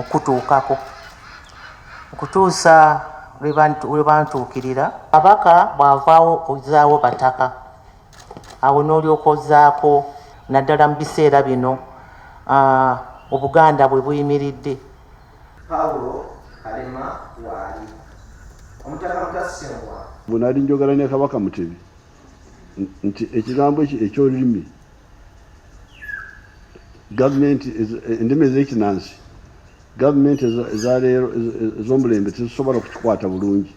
okutuukako okutuusa lwe bantuukirira. Kabaka bw'avaawo ozaawo bataka, awo n'olyoka ozzaako naddala mu biseera bino Obuganda bwe buyimiridde. Paulo Kalema waali omutaka Mutasengwa bwe nali njogera ne Kabaka Mutebi nti ekigambo eky'olulimi gavumenti endimi ez'ekinansi gavumenti ezaleero ez'omulembe tezisobola kukikwata bulungi,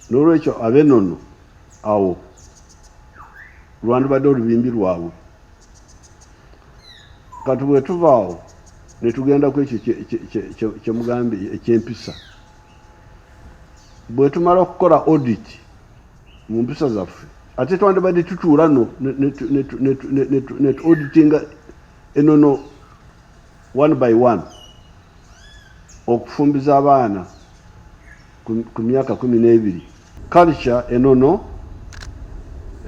n'olwekyo ab'ennono awo lwandibadde olubimbi lwabwe. Kati bwe tuvaawo ne tugenda ku ekyo kyemugambye eky'empisa, bwe tumala okukola audit mu mpisa zaffe ate twandibadde tutuula no ne auditinga ennono one by one okufumbiza abaana ku myaka 12. Culture ennono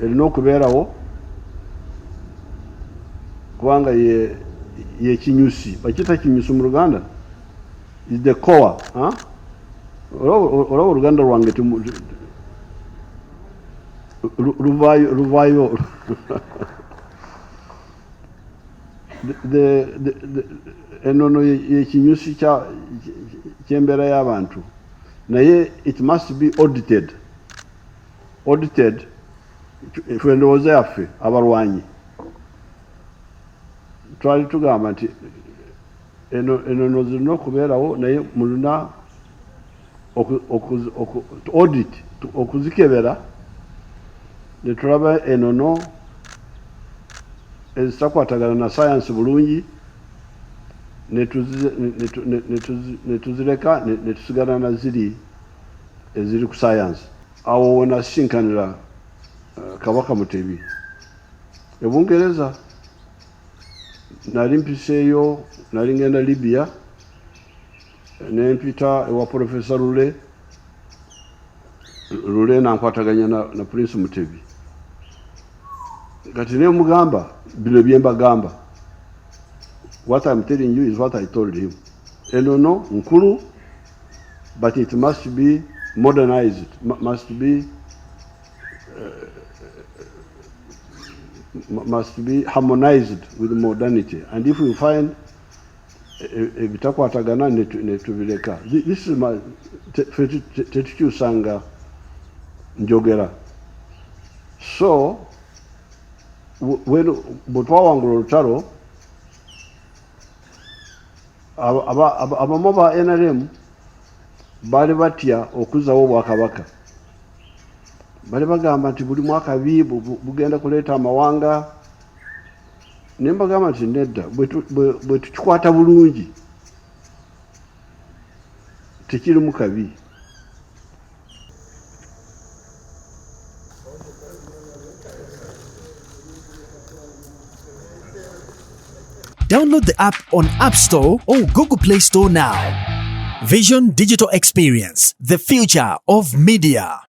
erina okubeerawo kubanga ye kinyusi, bakita kinyusi mu Luganda is the core. Olaba Oluganda lwange luvaayo ennono ye kinyusi ky'embeera y'abantu, naye it must be audited. Ife ndowooza yaffe abalwanyi twali tugamba nti ennono zirina okubeerawo, naye mulina audit okuzikebera ne tulaba ennono ezitakwatagana na sayansi bulungi ne tuzireka ne tusigala na ziri eziri ku sayansi. Awo wonasisinkanira Kabaka Mutebi e Bungereza. Nali mpiseeyo, nali ngenda Libya ne mpita ewa Professor Lule nankwataganya na Prince Mutebi. Kati ne mugamba bino bye mbagamba. What I'm telling you is what I told him. Ennono nkulu, but it must be modernized, must be harmonized with modernity. And if we find ebitakwatagana ne tubireka. This is my tetukyusanga njogera. So when butwawangula olutalo abamu ba NRM bali batya okuzzawo Obwakabaka. Bali bagamba nti buli mwaka bugenda kuleeta amawanga. Ne mbagamba nti nedda, bwe tukikwata bulungi tekirimu kabi. Download the app on App Store or Google Play Store now. Vision Digital Experience, the future of media.